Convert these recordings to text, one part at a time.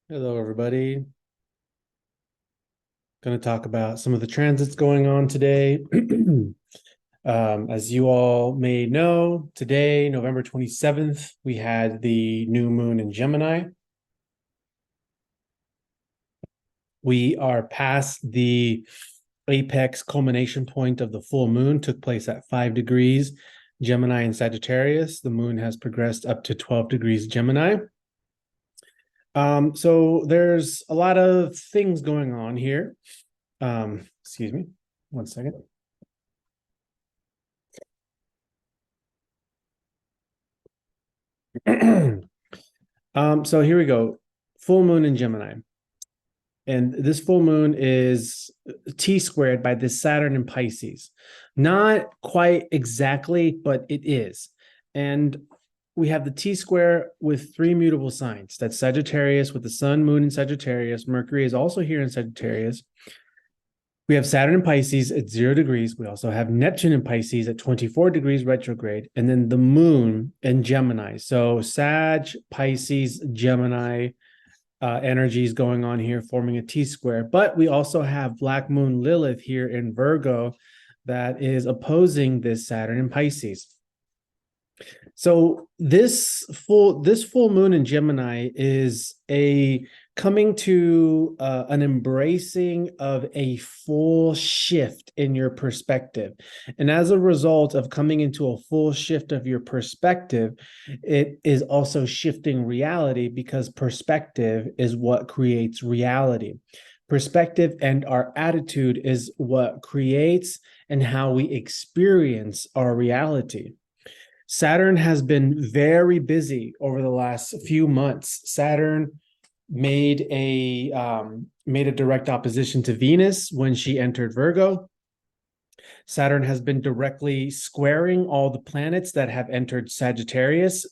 Hello, everybody. Going to talk about some of the transits going on today. As you all may know, today, November 27th, we had the new moon in Gemini. We are past the apex culmination point of the full moon, took place at 5 degrees Gemini and Sagittarius. The moon has progressed up to 12 degrees Gemini. So there's a lot of things going on here. Excuse me, one second. So here we go. Full moon in Gemini. And this full moon is T squared by this Saturn in Pisces. Not quite exactly, but it is. And we have the T square with three mutable signs. That's Sagittarius with the sun, moon in Sagittarius. Mercury is also here in Sagittarius. We have Saturn in Pisces at 0 degrees. We also have Neptune in Pisces at 24 degrees retrograde, and then the moon in Gemini. So Sag, Pisces, Gemini energies going on here, forming a T square. But we also have Black Moon Lilith here in Virgo that is opposing this Saturn in Pisces. So this full moon in Gemini is a coming to an embracing of a full shift in your perspective. And as a result of coming into a full shift of your perspective, it is also shifting reality, because perspective is what creates reality. Perspective and our attitude is what creates and how we experience our reality. Saturn has been very busy over the last few months. Saturn made a direct opposition to Venus when she entered Virgo. Saturn has been directly squaring all the planets that have entered Sagittarius: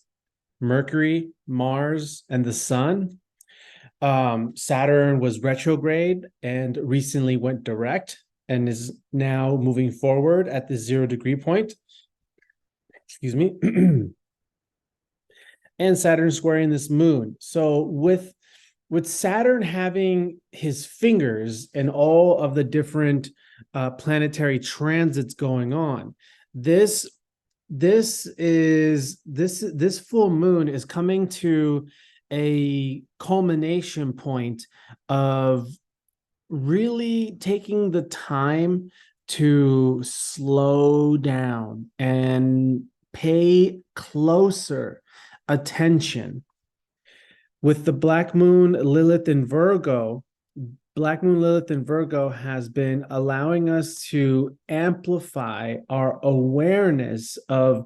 Mercury, Mars, and the Sun. Saturn was retrograde and recently went direct and is now moving forward at the 0 degree point. Excuse me. And Saturn squaring this moon. So with Saturn having his fingers in all of the different planetary transits going on, this full moon is coming to a culmination point of really taking the time to slow down and pay closer attention. With the Black Moon Lilith in Virgo, Black Moon Lilith in Virgo has been allowing us to amplify our awareness of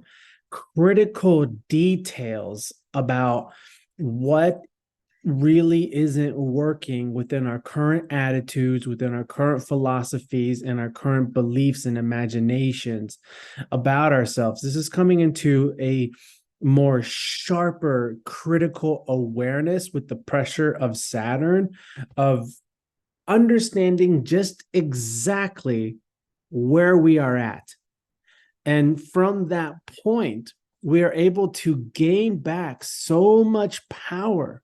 critical details about what really isn't working within our current attitudes, within our current philosophies, and our current beliefs and imaginations about ourselves. This is coming into a more sharper critical awareness with the pressure of Saturn, of understanding just exactly where we are at. And from that point, we are able to gain back so much power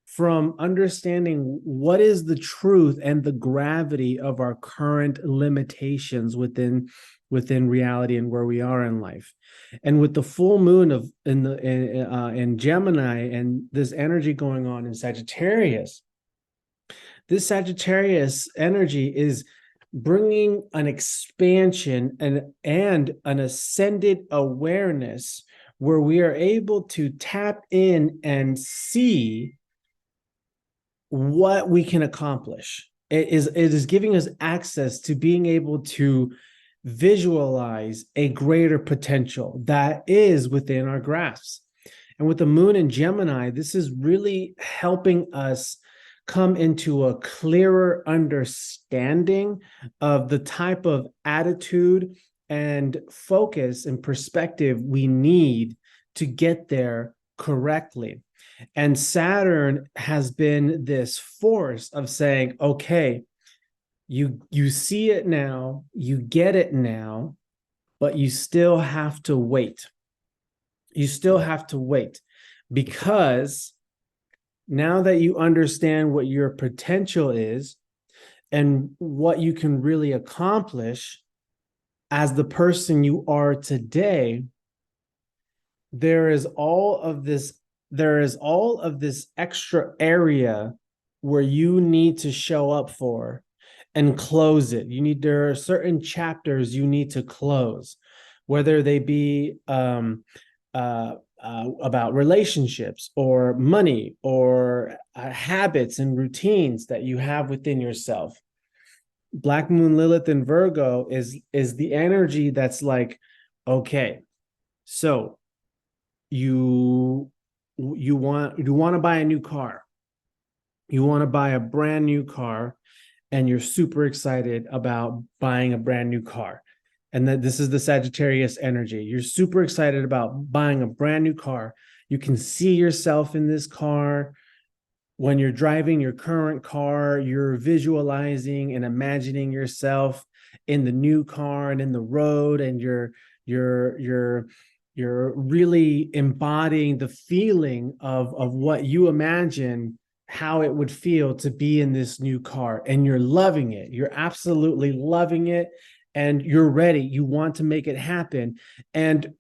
from understanding what is the truth and the gravity of our current limitations within reality and where we are in life. And with the full moon in Gemini and this energy going on in Sagittarius, this Sagittarius energy is bringing an expansion and an ascended awareness where we are able to tap in and see what we can accomplish. It is giving us access to being able to visualize a greater potential that is within our grasp. And with the moon in Gemini, this is really helping us come into a clearer understanding of the type of attitude and focus and perspective we need to get there correctly. And Saturn has been this force of saying, okay, you see it now, you get it now, but you still have to wait. You still have to wait, because now that you understand what your potential is and what you can really accomplish as the person you are today, there is all of this extra area where you need to show up for and close it. There are certain chapters you need to close, whether they be about relationships or money or habits and routines that you have within yourself. Black Moon Lilith in Virgo is the energy that's like, okay, so you want to buy a new car. You want to buy a brand new car, and you're super excited about buying a brand new car. And that this is the Sagittarius energy. You're super excited about buying a brand new car. You can see yourself in this car. When you're driving your current car, you're visualizing and imagining yourself in the new car and in the road, and you're really embodying the feeling of what you imagine how it would feel to be in this new car, and you're loving it. You're absolutely loving it, and you're ready. You want to make it happen, and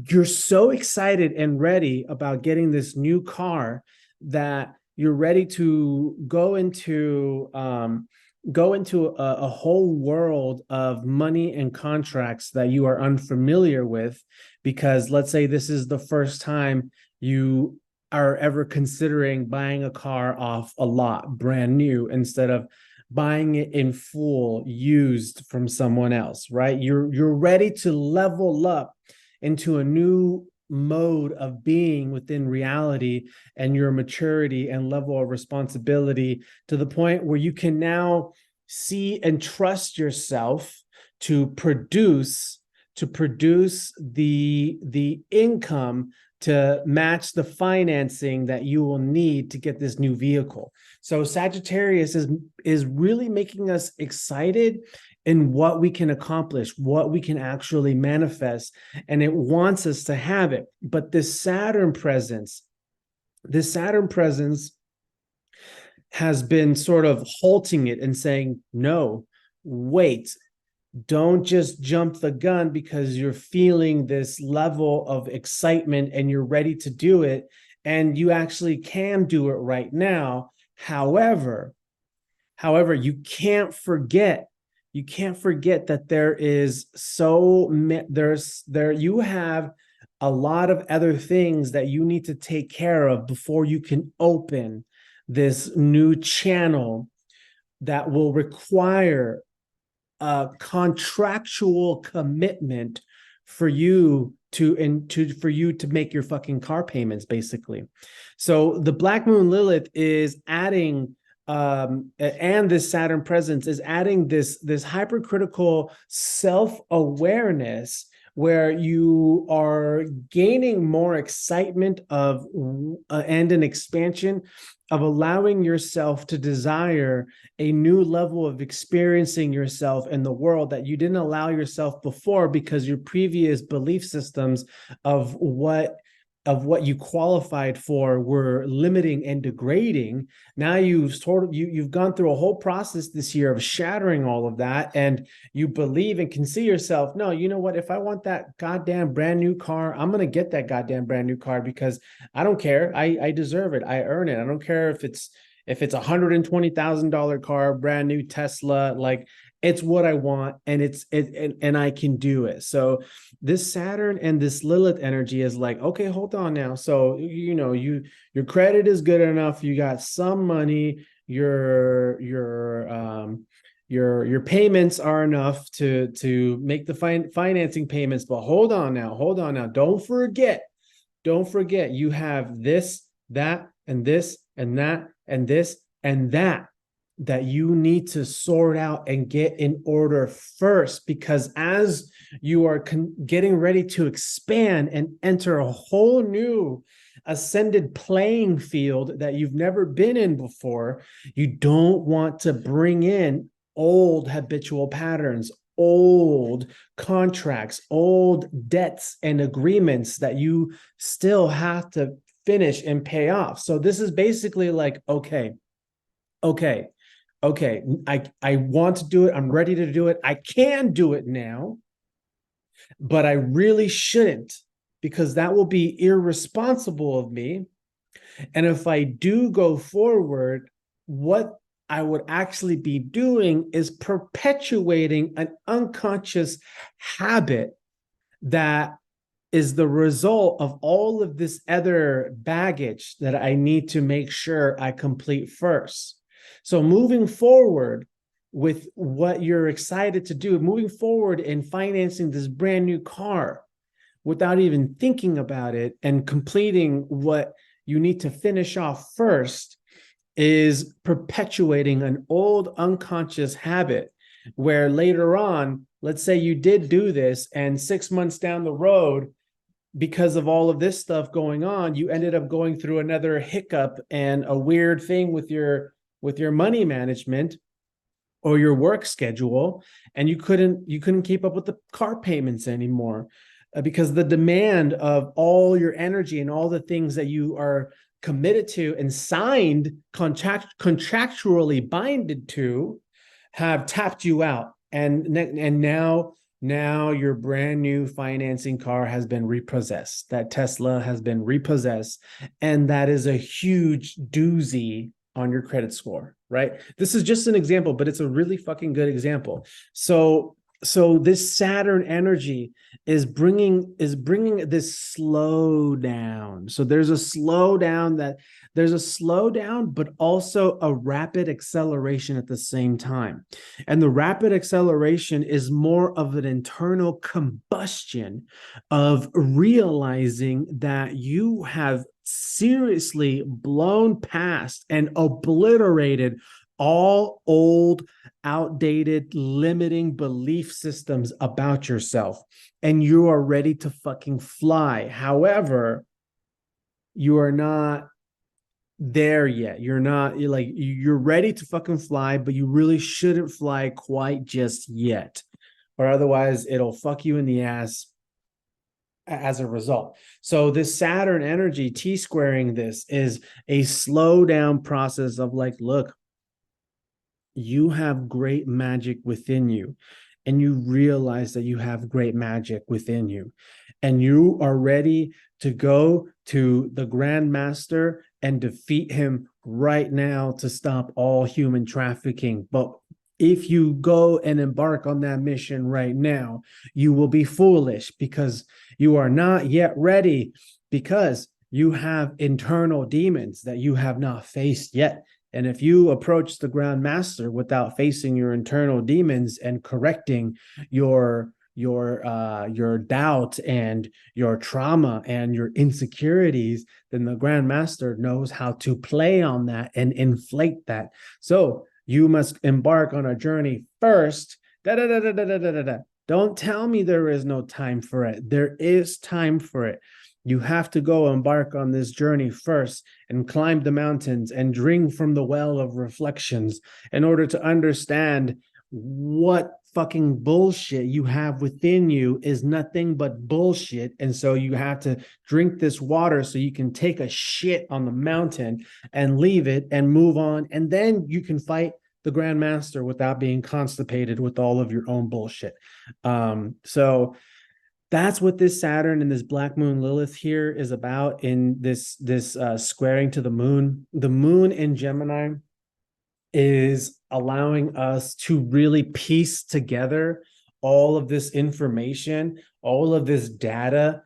you're so excited and ready about getting this new car that you're ready to go into a whole world of money and contracts that you are unfamiliar with, because let's say this is the first time you are ever considering buying a car off a lot brand new instead of buying it in full used from someone else, right? You're ready to level up into a new mode of being within reality and your maturity and level of responsibility, to the point where you can now see and trust yourself to produce the income to match the financing that you will need to get this new vehicle. So Sagittarius is really making us excited in what we can accomplish, what we can actually manifest, and it wants us to have it. But this Saturn presence has been sort of halting it and saying, no, wait, don't just jump the gun because you're feeling this level of excitement and you're ready to do it, and you actually can do it right now. However, you can't forget that you have a lot of other things that you need to take care of before you can open this new channel that will require a contractual commitment for you to make your fucking car payments, basically. So the Black Moon Lilith is adding and this Saturn presence is adding this hypercritical self-awareness, where you are gaining more excitement of and an expansion of allowing yourself to desire a new level of experiencing yourself in the world that you didn't allow yourself before, because your previous belief systems of what you qualified for were limiting and degrading. Now you've gone through a whole process this year of shattering all of that, and you believe and can see yourself, no, you know what, if I want that goddamn brand new car, I'm gonna get that goddamn brand new car, because I don't care, I deserve it, I earn it. I don't care if it's $120,000 car, brand new Tesla, like, it's what I want, and and I can do it. So this Saturn and this Lilith energy is like, okay, hold on now. So your credit is good enough, you got some money, your payments are enough to make the financing payments, but hold on now, don't forget, you have this, that, and this, and that, and this, and that you need to sort out and get in order first, because as you are getting ready to expand and enter a whole new ascended playing field that you've never been in before, you don't want to bring in old habitual patterns, old contracts, old debts and agreements that you still have to finish and pay off. So this is basically like, okay, I want to do it. I'm ready to do it. I can do it now, but I really shouldn't, because that will be irresponsible of me. And if I do go forward, what I would actually be doing is perpetuating an unconscious habit that is the result of all of this other baggage that I need to make sure I complete first. So moving forward with what you're excited to do, moving forward in financing this brand new car without even thinking about it and completing what you need to finish off first, is perpetuating an old unconscious habit where later on, let's say you did do this, and 6 months down the road, because of all of this stuff going on, you ended up going through another hiccup and a weird thing with your money management or your work schedule, and you couldn't keep up with the car payments anymore, because the demand of all your energy and all the things that you are committed to and signed contractually binded to have tapped you out, and now your brand new financing car has been repossessed. That Tesla has been repossessed, and that is a huge doozy on your credit score, right? This is just an example, but it's a really fucking good example. So this Saturn energy is bringing this slowdown. So there's a slowdown, but also a rapid acceleration at the same time. And the rapid acceleration is more of an internal combustion of realizing that you have seriously blown past and obliterated all old, outdated, limiting belief systems about yourself, and you are ready to fucking fly. However, you are not there yet. You're ready to fucking fly, but you really shouldn't fly quite just yet, or otherwise it'll fuck you in the ass as a result. So this Saturn energy T-squaring this is a slow down process of like, look, you have great magic within you, and you realize that you have great magic within you, and you are ready to go to the Grand Master and defeat him right now to stop all human trafficking. But if you go and embark on that mission right now, you will be foolish, because you are not yet ready, because you have internal demons that you have not faced yet. And if you approach the Grand Master without facing your internal demons and correcting your doubt and your trauma and your insecurities, then the Grand Master knows how to play on that and inflate that. So you must embark on a journey first. Don't tell me there is no time for it. There is time for it. You have to go embark on this journey first and climb the mountains and drink from the well of reflections in order to understand what fucking bullshit you have within you is nothing but bullshit. And so you have to drink this water so you can take a shit on the mountain and leave it and move on. And then you can fight the Grand Master without being constipated with all of your own bullshit. So that's what this Saturn and this Black Moon Lilith here is about in this squaring to the moon. The moon in Gemini is allowing us to really piece together all of this information, all of this data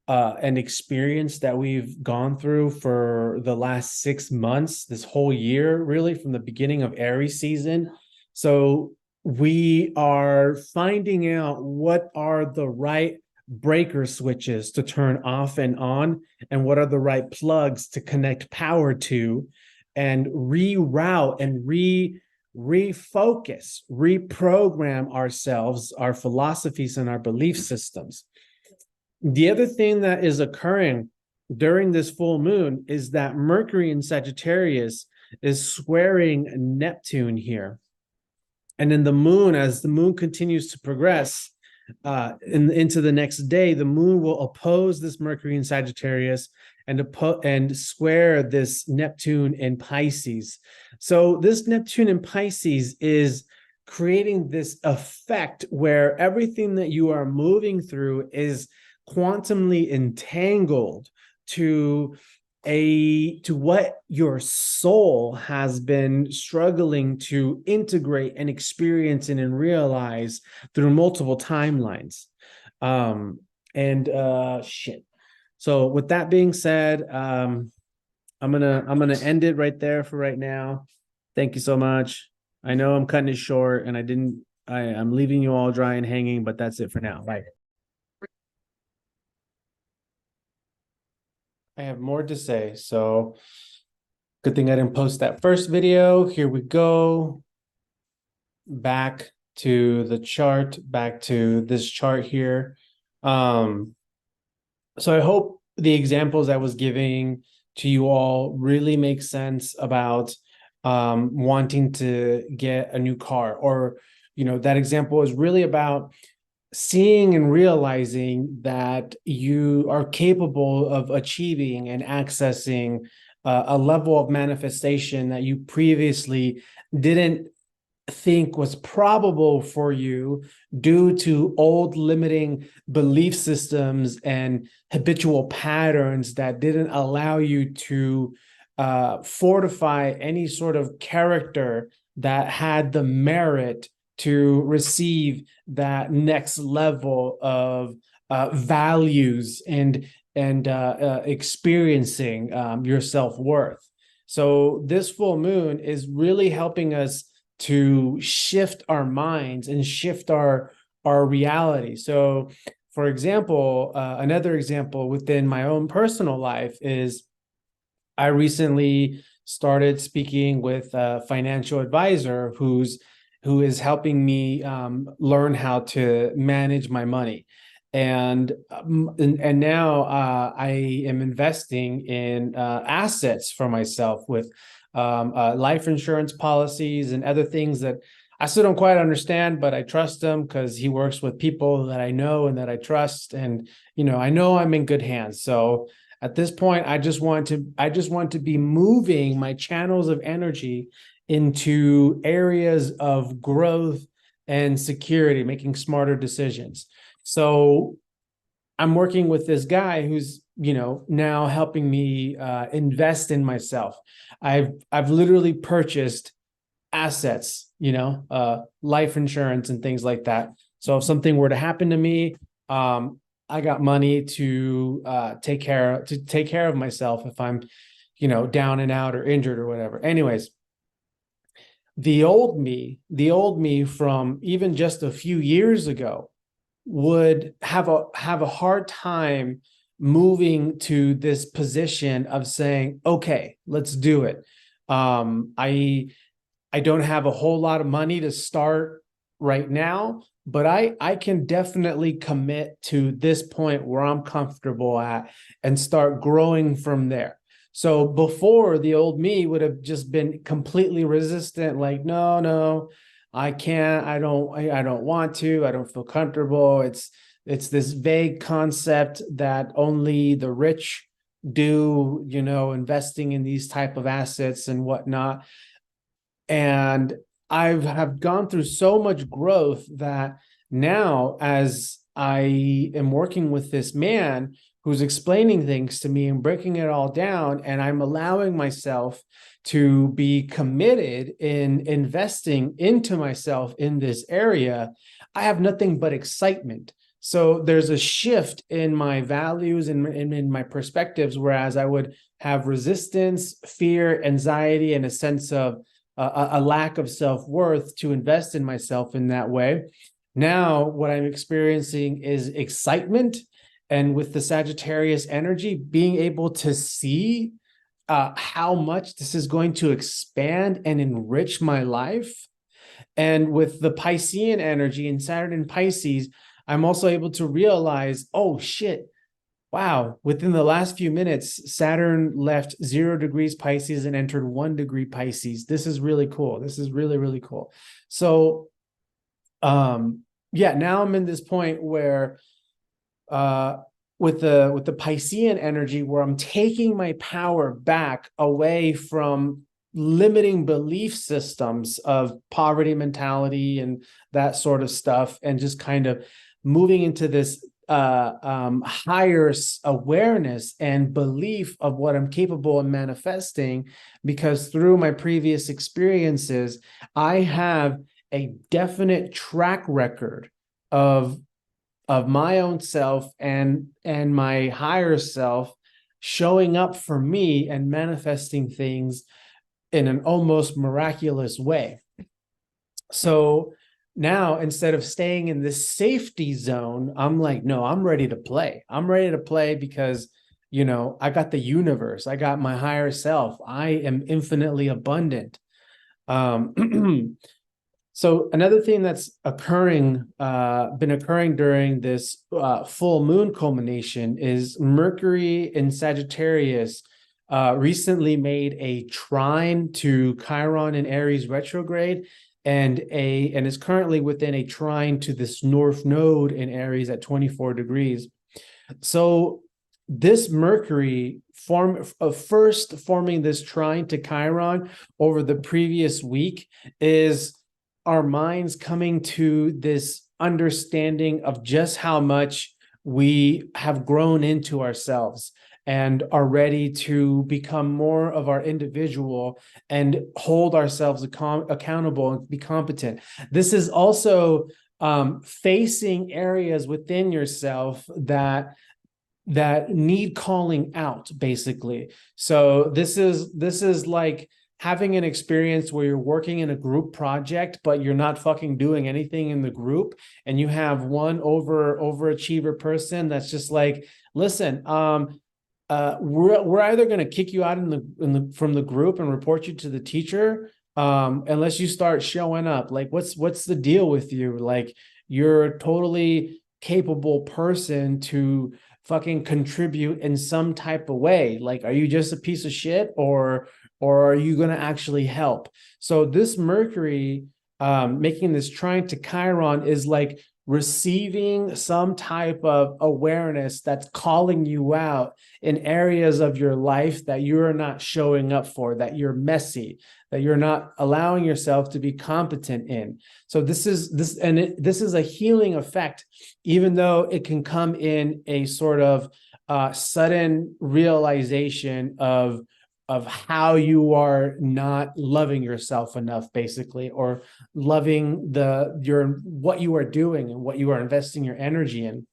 and experience that we've gone through for the last 6 months, this whole year, really, from the beginning of Aries season. So we are finding out what are the right breaker switches to turn off and on, and what are the right plugs to connect power to, and reroute and refocus, reprogram ourselves, our philosophies, and our belief systems. The other thing that is occurring during this full moon is that Mercury in Sagittarius is squaring Neptune here. And then the moon, as the moon continues to progress into the next day, the moon will oppose this Mercury in Sagittarius and to put and square this Neptune in Pisces. So this Neptune in Pisces is creating this effect where everything that you are moving through is quantumly entangled to what your soul has been struggling to integrate and experience and realize through multiple timelines. And shit. So with that being said, I'm gonna end it right there for right now. Thank you so much. I know I'm cutting it short and I'm leaving you all dry and hanging, but that's it for now. Bye. I have more to say, so good thing I didn't post that first video. Here we go. Back to the chart, back to this chart here. So I hope the examples I was giving to you all really make sense about wanting to get a new car, or that example is really about seeing and realizing that you are capable of achieving and accessing a level of manifestation that you previously didn't think was probable for you due to old limiting belief systems and habitual patterns that didn't allow you to fortify any sort of character that had the merit to receive that next level of values and experiencing your self-worth. So this full moon is really helping us to shift our minds and shift our reality. So for example, another example within my own personal life is I recently started speaking with a financial advisor who is helping me learn how to manage my money. And now I am investing in assets for myself with life insurance policies and other things that I still don't quite understand, but I trust him because he works with people that I know and that I trust, and I know I'm in good hands. So at this point, I just want to be moving my channels of energy into areas of growth and security, making smarter decisions. So I'm working with this guy who's now helping me invest in myself. I've literally purchased assets, life insurance and things like that. So if something were to happen to me, I got money to take care of myself if I'm down and out or injured or whatever. Anyways, the old me from even just a few years ago would have a hard time moving to this position of saying, okay, let's do it. I don't have a whole lot of money to start right now, but I can definitely commit to this point where I'm comfortable at and start growing from there. So before, the old me would have just been completely resistant, like, no, I can't, I don't want to, I don't feel comfortable. It's this vague concept that only the rich do, investing in these type of assets and whatnot. And have gone through so much growth that now, as I am working with this man who's explaining things to me and breaking it all down, and I'm allowing myself to be committed in investing into myself in this area, I have nothing but excitement. So there's a shift in my values and in my perspectives, whereas I would have resistance, fear, anxiety, and a sense of a lack of self-worth to invest in myself in that way. Now, what I'm experiencing is excitement. And with the Sagittarius energy, being able to see how much this is going to expand and enrich my life. And with the Piscean energy and Saturn in Pisces, I'm also able to realize, oh shit, wow, within the last few minutes, Saturn left 0 degrees Pisces and entered 1 degree Pisces. This is really cool. This is really, really cool. So, yeah, now I'm in this point where with the Piscean energy, where I'm taking my power back away from limiting belief systems of poverty mentality and that sort of stuff, and just kind of moving into this higher awareness and belief of what I'm capable of manifesting, because through my previous experiences, I have a definite track record of my own self and my higher self showing up for me and manifesting things in an almost miraculous way. So now, instead of staying in this safety zone, I'm like, no, I'm ready to play. I'm ready to play because, I got the universe. I got my higher self. I am infinitely abundant. So another thing that's been occurring during this full moon culmination is Mercury in Sagittarius recently made a trine to Chiron in Aries retrograde, and is currently within a trine to this North Node in Aries at 24 degrees. So this Mercury first forming this trine to Chiron over the previous week is our minds coming to this understanding of just how much we have grown into ourselves and are ready to become more of our individual and hold ourselves accountable and be competent. This is also facing areas within yourself that need calling out, basically. So this is like having an experience where you're working in a group project, but you're not fucking doing anything in the group, and you have one overachiever person that's just like, listen, we're either going to kick you out from the group and report you to the teacher, unless you start showing up. Like, what's the deal with you? Like, you're a totally capable person to fucking contribute in some type of way. Like, are you just a piece of shit, or are you going to actually help? So this Mercury making this trine to Chiron is like receiving some type of awareness that's calling you out in areas of your life that you're not showing up for, that you're messy, that you're not allowing yourself to be competent in. So this is a healing effect, even though it can come in a sort of sudden realization of how you are not loving yourself enough, basically, or loving what you are doing and what you are investing your energy in.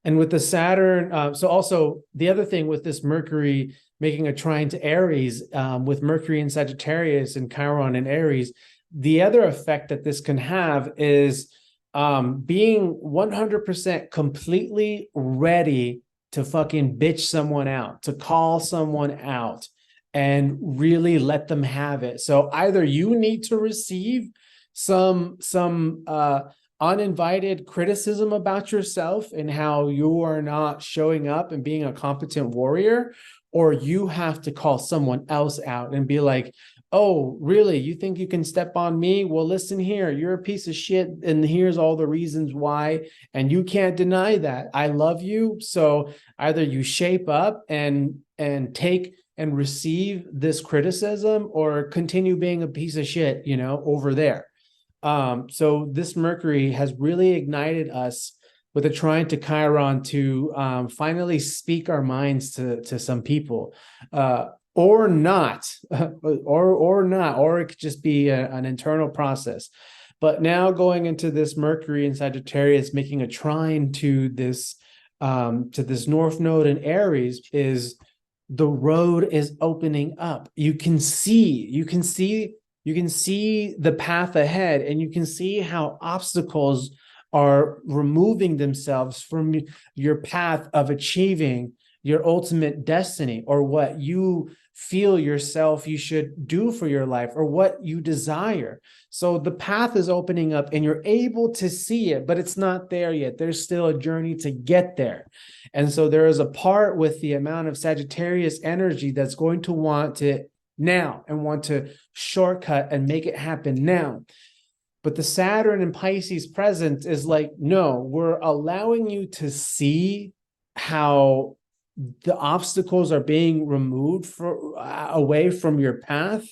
And with the Saturn, so also the other thing with this Mercury making a trine to Aries, with Mercury in Sagittarius and Chiron in Aries, the other effect that this can have is being 100% completely ready to fucking bitch someone out, to call someone out and really let them have it. So either you need to receive some uninvited criticism about yourself and how you are not showing up and being a competent warrior, or you have to call someone else out and be like, oh, really? You think you can step on me? Well, listen here, you're a piece of shit, and here's all the reasons why, and you can't deny that. I love you. So either you shape up and take and receive this criticism, or continue being a piece of shit, over there. So this Mercury has really ignited us with a trine to Chiron to finally speak our minds to some people. Or not, or it could just be an internal process. But now going into this Mercury in Sagittarius, making a trine to this North Node in Aries, is the road is opening up. You can see the path ahead, and you can see how obstacles are removing themselves from your path of achieving your ultimate destiny, or what you feel yourself you should do for your life, or what you desire. So the path is opening up and you're able to see it, but it's not there yet. There's still a journey to get there. And so there is a part with the amount of Sagittarius energy that's going to want it now and want to shortcut and make it happen now. But the Saturn and Pisces presence is like, no, we're allowing you to see how the obstacles are being removed away from your path,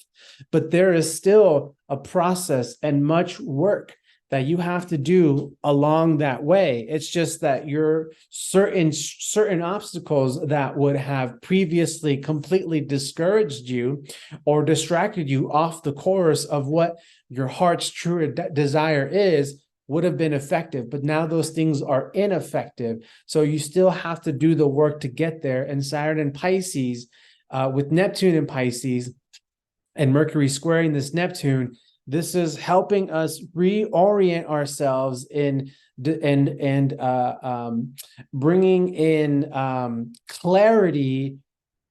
but there is still a process and much work that you have to do along that way. It's just that your certain obstacles that would have previously completely discouraged you or distracted you off the course of what your heart's true desire is would have been effective, but now those things are ineffective. So you still have to do the work to get there. And Saturn and Pisces, with Neptune in Pisces and Mercury squaring this Neptune, this is helping us reorient ourselves in bringing in clarity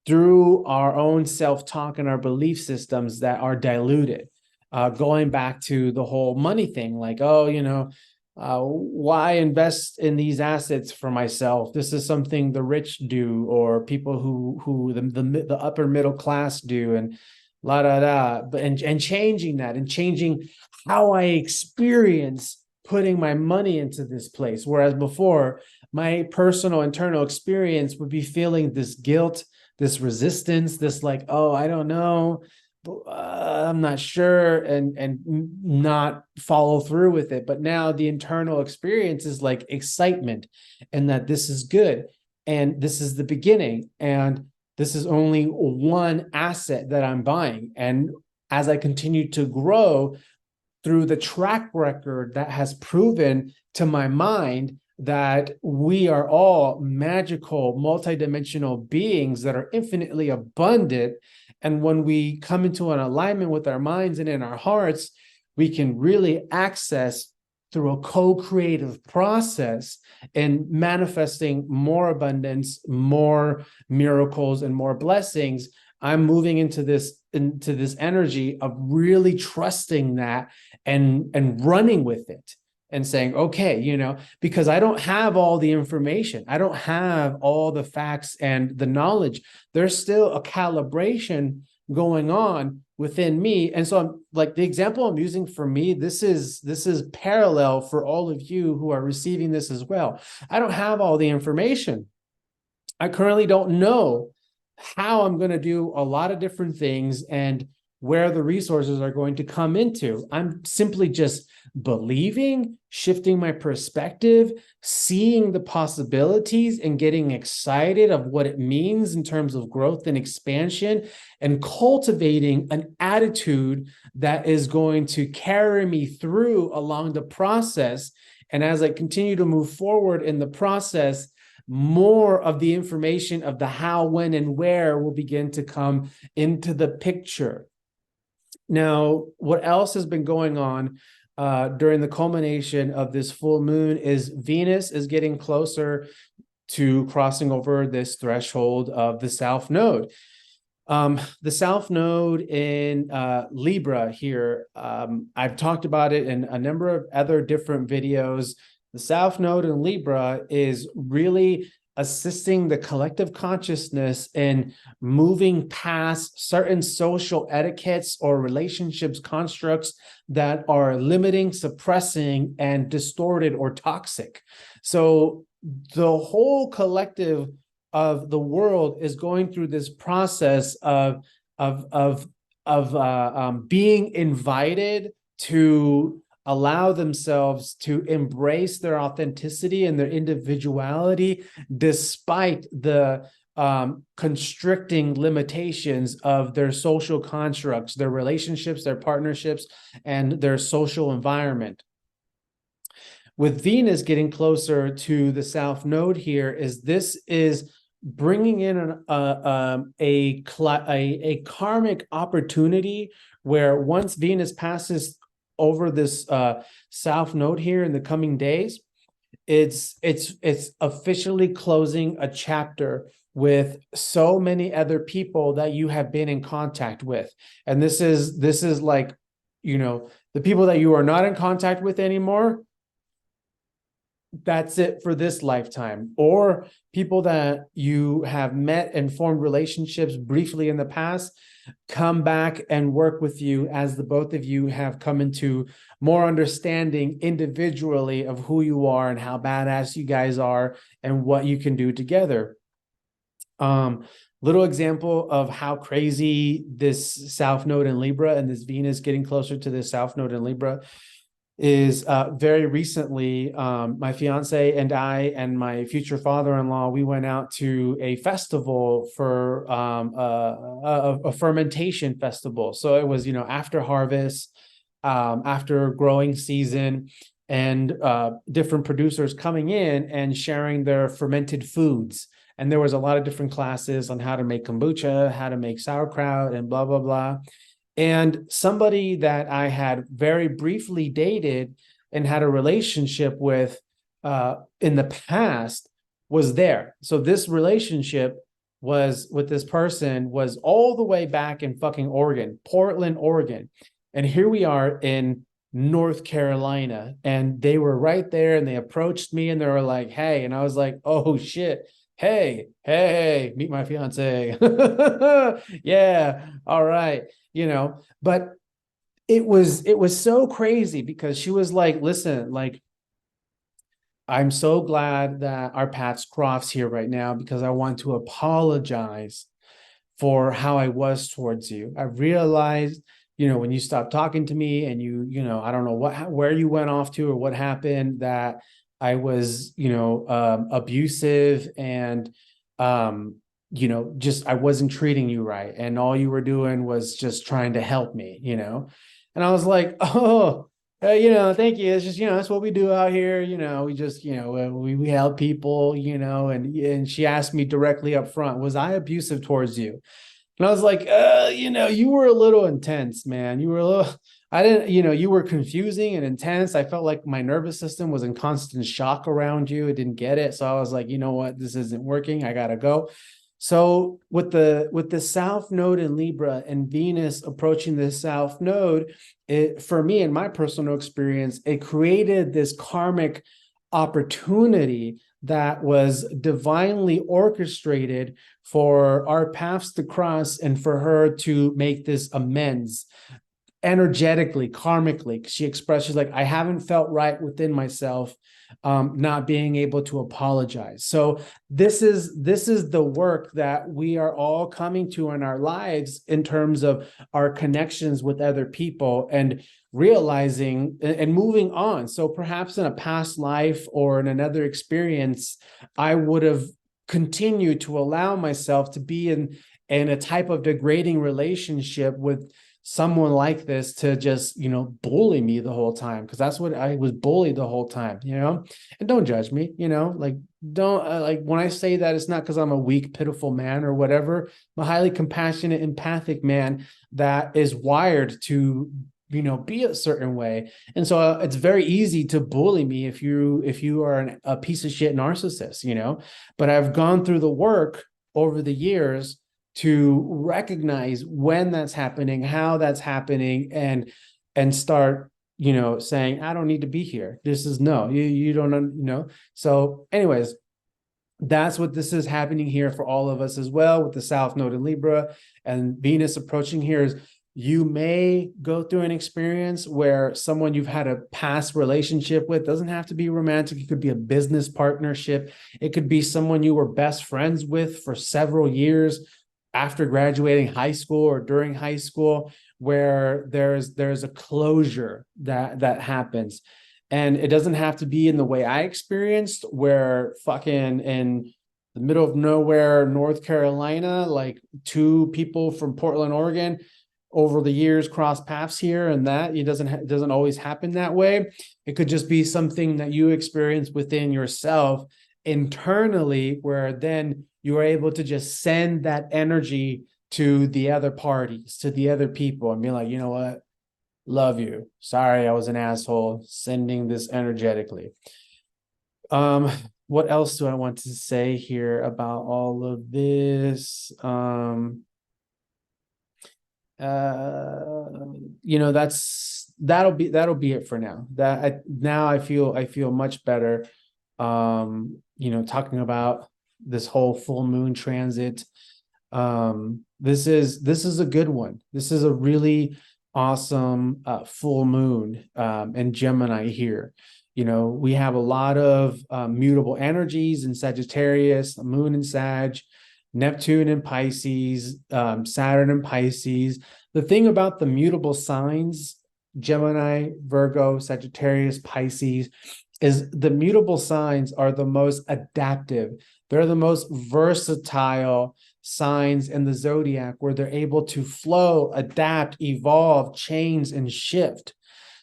through our own self-talk and our belief systems that are diluted. Going back to the whole money thing, like, oh, why invest in these assets for myself? This is something the rich do, or people who the upper middle class do, and la da da. But and changing that and changing how I experience putting my money into this place. Whereas before, my personal internal experience would be feeling this guilt, this resistance, this like, oh, I don't know. I'm not sure, and not follow through with it. But now the internal experience is like excitement, and that this is good, and this is the beginning, and this is only one asset that I'm buying. And as I continue to grow through the track record that has proven to my mind that we are all magical, multidimensional beings that are infinitely abundant. And when we come into an alignment with our minds and in our hearts, we can really access through a co-creative process and manifesting more abundance, more miracles, and more blessings. I'm moving into this energy of really trusting that and running with it and saying, okay, because I don't have all the information. I don't have all the facts and the knowledge. There's still a calibration going on within me. And so I'm like, the example I'm using for me, this is parallel for all of you who are receiving this as well. I don't have all the information. I currently don't know how I'm going to do a lot of different things and where the resources are going to come into. I'm simply just believing, shifting my perspective, seeing the possibilities, and getting excited of what it means in terms of growth and expansion, and cultivating an attitude that is going to carry me through along the process. And as I continue to move forward in the process, more of the information of the how, when, and where will begin to come into the picture. Now, what else has been going on during the culmination of this full moon is Venus is getting closer to crossing over this threshold of the South Node. The South Node in Libra here, I've talked about it in a number of other different videos. The South Node in Libra is really assisting the collective consciousness in moving past certain social etiquettes or relationships constructs that are limiting, suppressing, and distorted or toxic. So the whole collective of the world is going through this process of being invited to allow themselves to embrace their authenticity and their individuality, despite the constricting limitations of their social constructs, their relationships, their partnerships, and their social environment. With Venus getting closer to the South Node here, this is bringing in a karmic opportunity where once Venus passes over this South Node here in the coming days, it's officially closing a chapter with so many other people that you have been in contact with. And this is like, the people that you are not in contact with anymore, that's it for this lifetime. Or people that you have met and formed relationships briefly in the past come back and work with you as the both of you have come into more understanding individually of who you are and how badass you guys are and what you can do together. Little example of how crazy this South Node in Libra and this Venus getting closer to this South Node in Libra is very recently, my fiance and I and my future father-in-law, we went out to a festival for a fermentation festival. So it was, after harvest, after growing season, and different producers coming in and sharing their fermented foods. And there was a lot of different classes on how to make kombucha, how to make sauerkraut, and blah, blah, blah. And somebody that I had very briefly dated and had a relationship with in the past was there. So this relationship was with this person was all the way back in fucking Oregon, Portland, Oregon. And here we are in North Carolina, and they were right there, and they approached me and they were like, hey, and I was like, oh shit. Hey, meet my fiance. Yeah, all right. But it was so crazy because she was like, listen, like, I'm so glad that our paths cross here right now because I want to apologize for how I was towards you. I realized, when you stopped talking to me and I don't know where you went off to or what happened, that I was, abusive and, just I wasn't treating you right. And all you were doing was just trying to help me, And I was like, oh, thank you. It's just, that's what we do out here. We just, we help people, and she asked me directly up front, was I abusive towards you? And I was like, you were a little intense, man. You were a little, I didn't, you were confusing and intense. I felt like my nervous system was in constant shock around you. It didn't get it. So I was like, you know what? This isn't working. I gotta go. So with the South Node in Libra and Venus approaching the South Node, for me, in my personal experience, it created this karmic opportunity that was divinely orchestrated for our paths to cross and for her to make this amends energetically, karmically. She expressed, she's like, I haven't felt right within myself, not being able to apologize. So this is the work that we are all coming to in our lives in terms of our connections with other people and realizing and moving on. So perhaps in a past life or in another experience, I would have continued to allow myself to be in a type of degrading relationship with someone like this to just, bully me the whole time. Cause that's what I was bullied the whole time, and don't judge me, like, don't like when I say that, it's not because I'm a weak, pitiful man or whatever. I'm a highly compassionate, empathic man that is wired to, be a certain way. And so it's very easy to bully me if you are a piece of shit narcissist, but I've gone through the work over the years to recognize when that's happening, how that's happening, and start, saying, I don't need to be here. This is no, you don't. So anyways, that's what this is happening here for all of us as well with the South Node in Libra and Venus approaching here. Is you may go through an experience where someone you've had a past relationship with, doesn't have to be romantic. It could be a business partnership. It could be someone you were best friends with for several years after graduating high school or during high school, where there's a closure that happens. And it doesn't have to be in the way I experienced, where fucking in the middle of nowhere, North Carolina, like two people from Portland, Oregon, over the years cross paths here, and that it doesn't always happen that way. It could just be something that you experience within yourself internally, where then you are able to just send that energy to the other parties, to the other people, and be like, you know what? Love you. Sorry, I was an asshole. Sending this energetically. What else do I want to say here about all of this? That'll be it for now. Now I feel much better talking about this whole full moon transit. This is a good one. This is a really awesome full moon in Gemini here. We have a lot of mutable energies in Sagittarius, moon in Sag, Neptune in Pisces, Saturn in Pisces. The thing about the mutable signs, Gemini, Virgo, Sagittarius, Pisces, is the mutable signs are the most adaptive. They're the most versatile signs in the zodiac, where they're able to flow, adapt, evolve, change, and shift.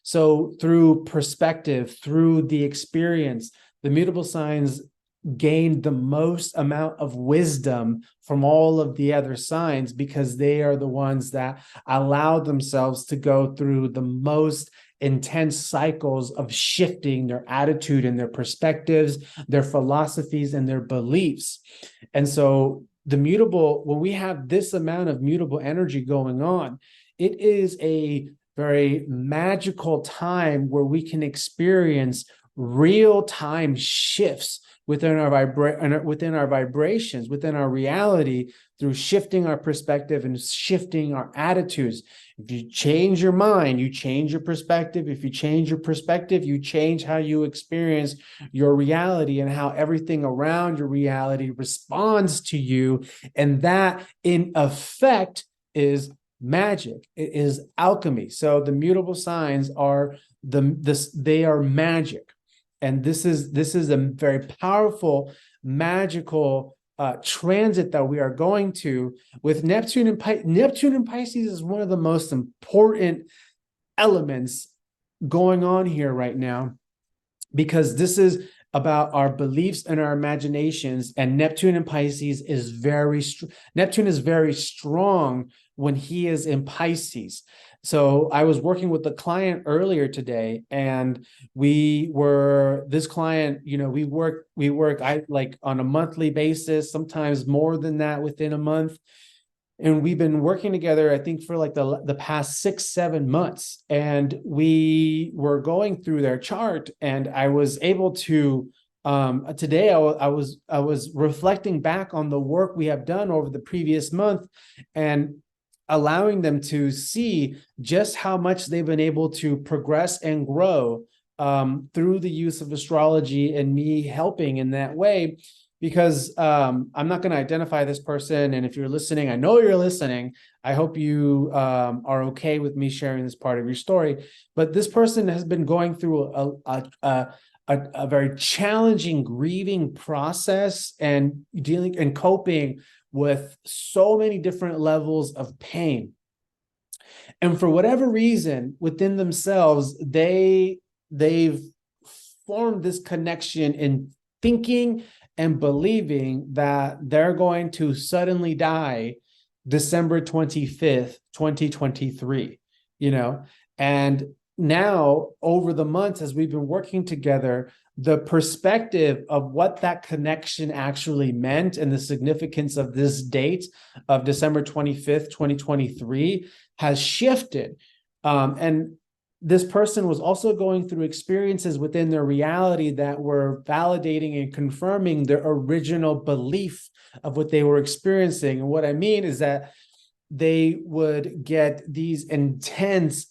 So through perspective, through the experience, the mutable signs gained the most amount of wisdom from all of the other signs, because they are the ones that allow themselves to go through the most intense cycles of shifting their attitude and their perspectives, their philosophies, and their beliefs. And so when we have this amount of mutable energy going on, it is a very magical time where we can experience real-time shifts within our vibrations, within our reality, through shifting our perspective and shifting our attitudes. If you change your mind, you change your perspective. If you change your perspective, you change how you experience your reality and how everything around your reality responds to you. And that, in effect, is magic. It is alchemy. So the mutable signs are they are magic. And this is a very powerful, magical transit that we are going to with Neptune and Neptune and Pisces is one of the most important elements going on here right now, because this is about our beliefs and our imaginations. And Neptune in Pisces is Neptune is very strong when he is in Pisces. So I was working with a client earlier today, and this client, we work on a monthly basis, sometimes more than that within a month. And we've been working together, I think, for like the past 6-7 months. And we were going through their chart, and I was able to today I was reflecting back on the work we have done over the previous month, and allowing them to see just how much they've been able to progress and grow through the use of astrology, and me helping in that way. Because I'm not going to identify this person. And if you're listening, I know you're listening. I hope you are okay with me sharing this part of your story. But this person has been going through a very challenging grieving process, and dealing and coping with so many different levels of pain. And for whatever reason within themselves, they've formed this connection in thinking and believing that they're going to suddenly die December 25th, 2023, and now over the months, as we've been working together, the perspective of what that connection actually meant and the significance of this date of December 25th, 2023 has shifted. And this person was also going through experiences within their reality that were validating and confirming their original belief of what they were experiencing. And what I mean is that they would get these intense,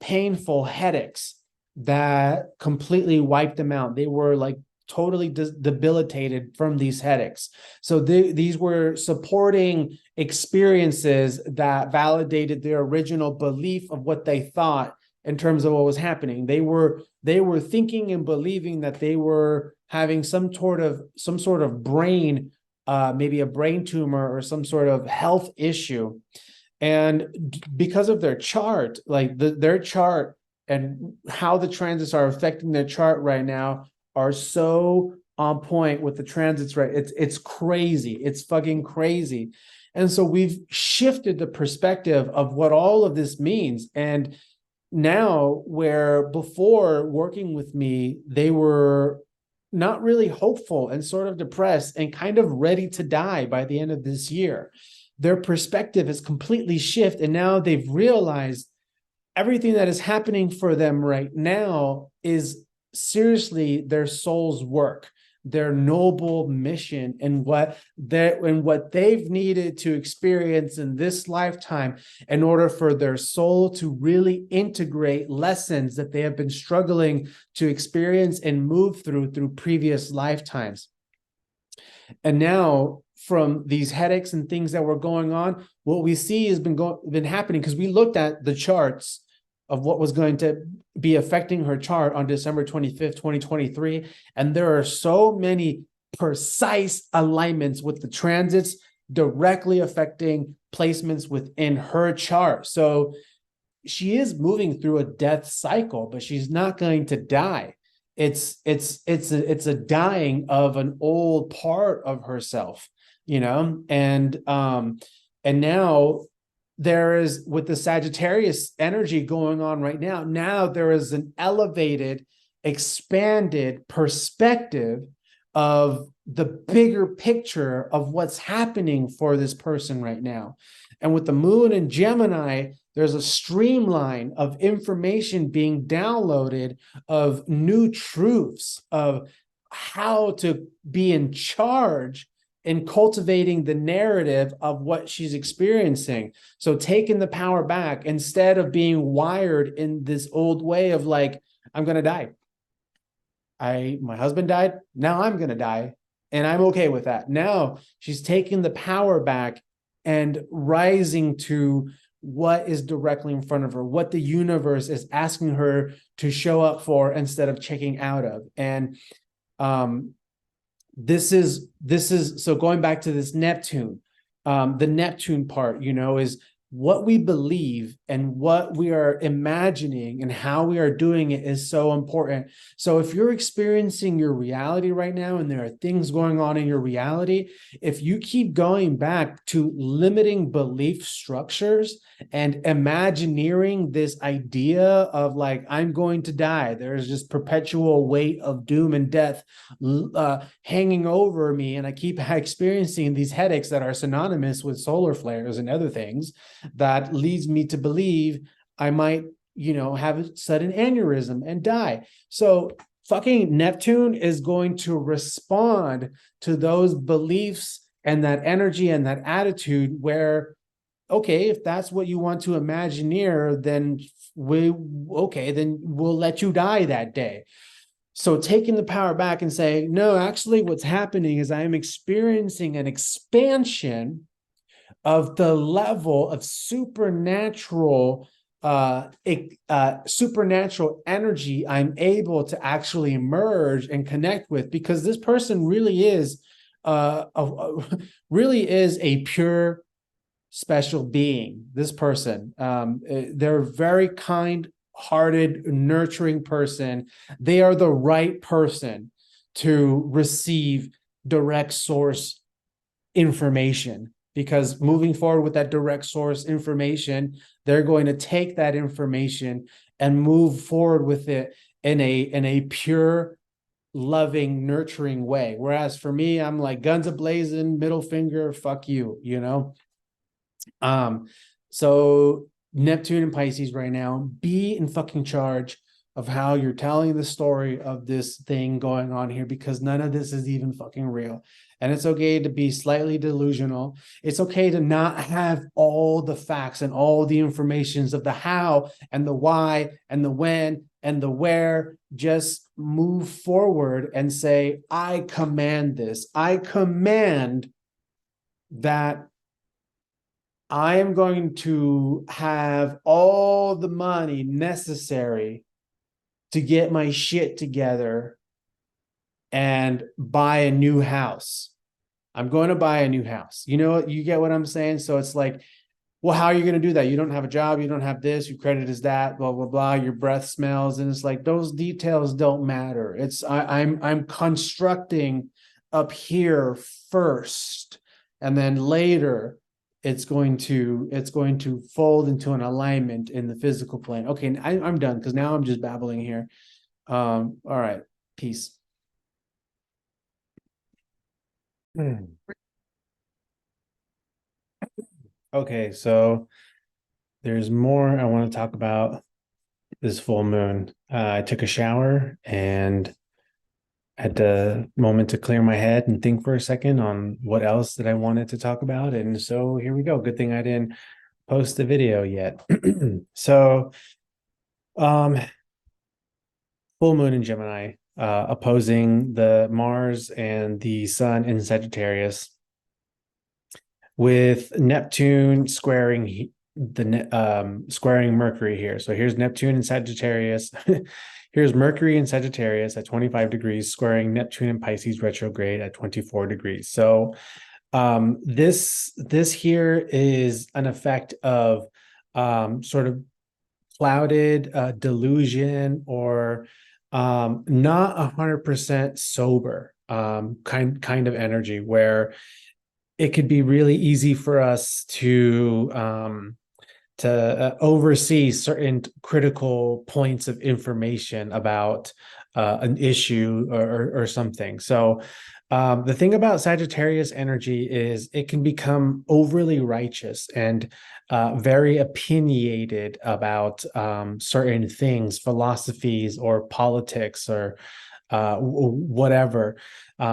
painful headaches that completely wiped them out. They were like totally debilitated from these headaches. So these were supporting experiences that validated their original belief of what they thought in terms of what was happening. They were thinking and believing that they were having some sort of brain, maybe a brain tumor or some sort of health issue. And because of their chart, like their chart and how the transits are affecting their chart right now are so on point with the transits, right? It's crazy. It's fucking crazy. And so we've shifted the perspective of what all of this means. And now, where before working with me, they were not really hopeful and sort of depressed and kind of ready to die by the end of this year, their perspective has completely shifted. And now they've realized everything that is happening for them right now is seriously their soul's work. their noble mission and what they've needed to experience in this lifetime in order for their soul to really integrate lessons that they have been struggling to experience and move through previous lifetimes. And now, from these headaches and things that were going on, what we see has been happening, because we looked at the charts of what was going to be affecting her chart on December 25th, 2023. And there are so many precise alignments with the transits directly affecting placements within her chart. So she is moving through a death cycle, but she's not going to die. It's a dying of an old part of herself, and now there is, with the Sagittarius energy going on right now there is an elevated, expanded perspective of the bigger picture of what's happening for this person right now. And with the moon in Gemini, there's a streamline of information being downloaded, of new truths of how to be in charge in cultivating the narrative of what she's experiencing. So taking the power back, instead of being wired in this old way of like, I'm going to die. My husband died. Now I'm going to die. And I'm okay with that. Now she's taking the power back and rising to what is directly in front of her, what the universe is asking her to show up for instead of checking out of. And this is so going back to this Neptune, the Neptune part, is what we believe and what we are imagining and how we are doing it is so important. So if you're experiencing your reality right now and there are things going on in your reality, if you keep going back to limiting belief structures and imagineering this idea of like, I'm going to die, there's just perpetual weight of doom and death hanging over me, and I keep experiencing these headaches that are synonymous with solar flares and other things, that leads me to believe I might, have a sudden aneurysm and die. So fucking Neptune is going to respond to those beliefs and that energy and that attitude where, okay, if that's what you want to imagineer, then we'll let you die that day. So taking the power back and saying, no, actually what's happening is I am experiencing an expansion of the level of supernatural energy I'm able to actually merge and connect with, because this person really is really is a pure special being. This person, they're very kind-hearted, nurturing person. They are the right person to receive direct source information, because moving forward with that direct source information, they're going to take that information and move forward with it in a pure, loving, nurturing way. Whereas for me, I'm like guns a-blazing, middle finger, fuck you, So Neptune and Pisces right now, be in fucking charge of how you're telling the story of this thing going on here, because none of this is even fucking real. And it's okay to be slightly delusional. It's okay to not have all the facts and all the informations of the how and the why and the when and the where. Just move forward and say, I command this. I command that I am going to have all the money necessary to get my shit together and buy a new house. I'm going to buy a new house. You get what I'm saying? So it's like, well, how are you going to do that? You don't have a job. You don't have this. Your credit is that, blah, blah, blah. Your breath smells. And it's like, those details don't matter. I'm constructing up here first, and then later it's going to fold into an alignment in the physical plane. Okay, I'm done, because now I'm just babbling here. All right, peace. Okay, so there's more I want to talk about this full moon. I took a shower and had a moment to clear my head and think for a second on what else that I wanted to talk about. And so here we go. Good thing I didn't post the video yet. So, um, full moon in Gemini, opposing the Mars and the Sun in Sagittarius, with Neptune squaring squaring Mercury here. So here's Neptune in Sagittarius. Here's Mercury in Sagittarius at 25 degrees, squaring Neptune in Pisces retrograde at 24 degrees. So this here is an effect of sort of clouded delusion, or not 100% sober kind of energy, where it could be really easy for us to oversee certain critical points of information about an issue or something. So the thing about Sagittarius energy is it can become overly righteous and very opinionated about certain things, philosophies or politics or whatever.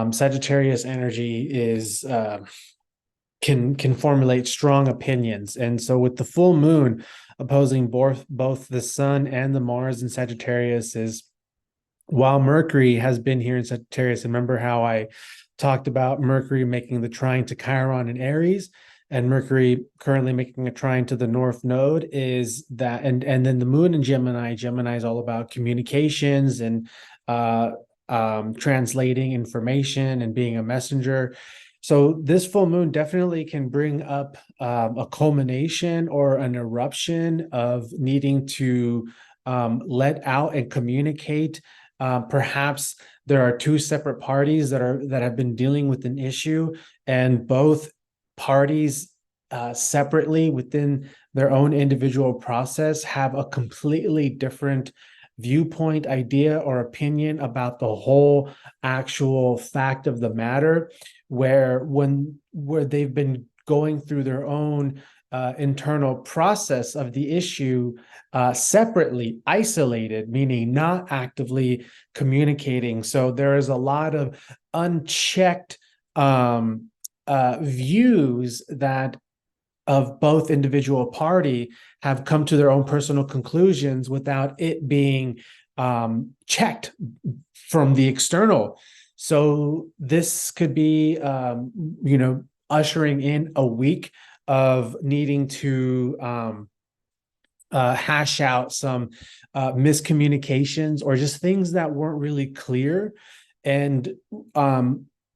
Sagittarius energy is can formulate strong opinions. And so with the full moon opposing both the Sun and the Mars in Sagittarius, is while Mercury has been here in Sagittarius, remember how I talked about Mercury making the trine to Chiron in Aries, and Mercury currently making a trine to the North Node, is that, and then the moon in Gemini. Gemini is all about communications and translating information and being a messenger. So this full moon definitely can bring up a culmination or an eruption of needing to let out and communicate. Perhaps there are two separate parties that have been dealing with an issue, and both parties separately within their own individual process have a completely different viewpoint, idea, or opinion about the whole actual fact of the matter, where they've been going through their own internal process of the issue separately, isolated, meaning not actively communicating. So there is a lot of unchecked views that of both individual party have come to their own personal conclusions without it being checked from the external. So this could be, ushering in a week of needing to hash out some miscommunications or just things that weren't really clear, and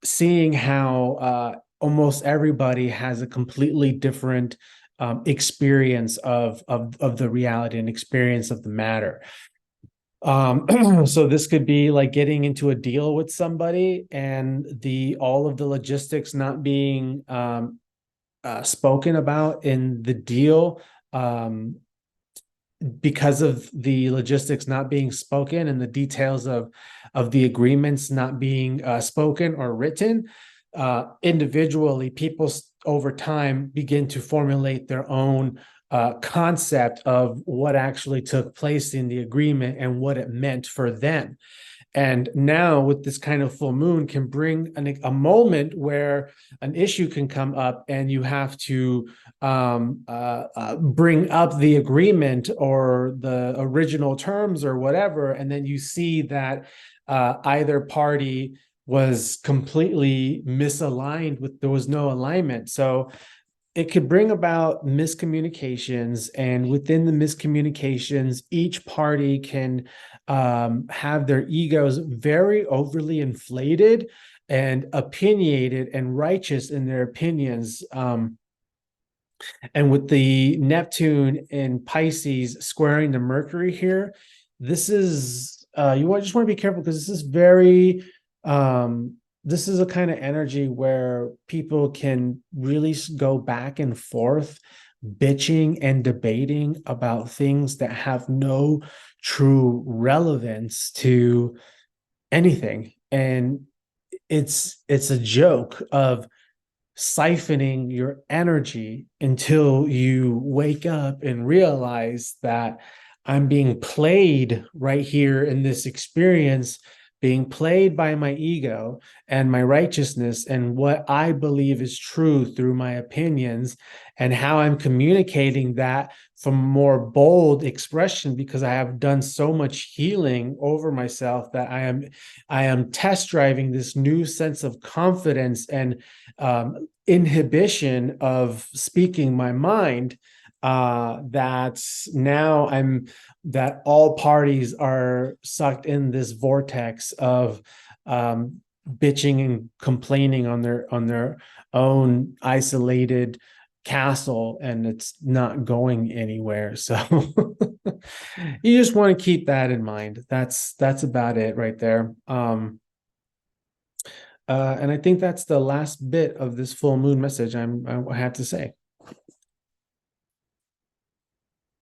seeing how almost everybody has a completely different experience of the reality and experience of the matter. So this could be like getting into a deal with somebody and all of the logistics not being spoken about in the deal, because of the logistics not being spoken and the details of the agreements not being spoken or written. Individually, people over time begin to formulate their own concept of what actually took place in the agreement and what it meant for them. And now with this kind of full moon can bring a moment where an issue can come up and you have to bring up the agreement or the original terms or whatever. And then you see that either party was completely misaligned there was no alignment. So it could bring about miscommunications, and within the miscommunications, each party can have their egos very overly inflated and opinionated and righteous in their opinions. And with the Neptune in Pisces squaring the Mercury here, this is just want to be careful, because this is a kind of energy where people can really go back and forth, bitching and debating about things that have no true relevance to anything. And it's a joke of siphoning your energy until you wake up and realize that I'm being played right here in this experience being played by my ego and my righteousness and what I believe is true through my opinions, and how I'm communicating that from more bold expression, because I have done so much healing over myself that I am test driving this new sense of confidence and inhibition of speaking my mind, that's now I'm that all parties are sucked in this vortex of bitching and complaining on their own isolated castle, and it's not going anywhere. So you just want to keep that in mind. That's about it right there. And I think that's the last bit of this full moon message I have to say.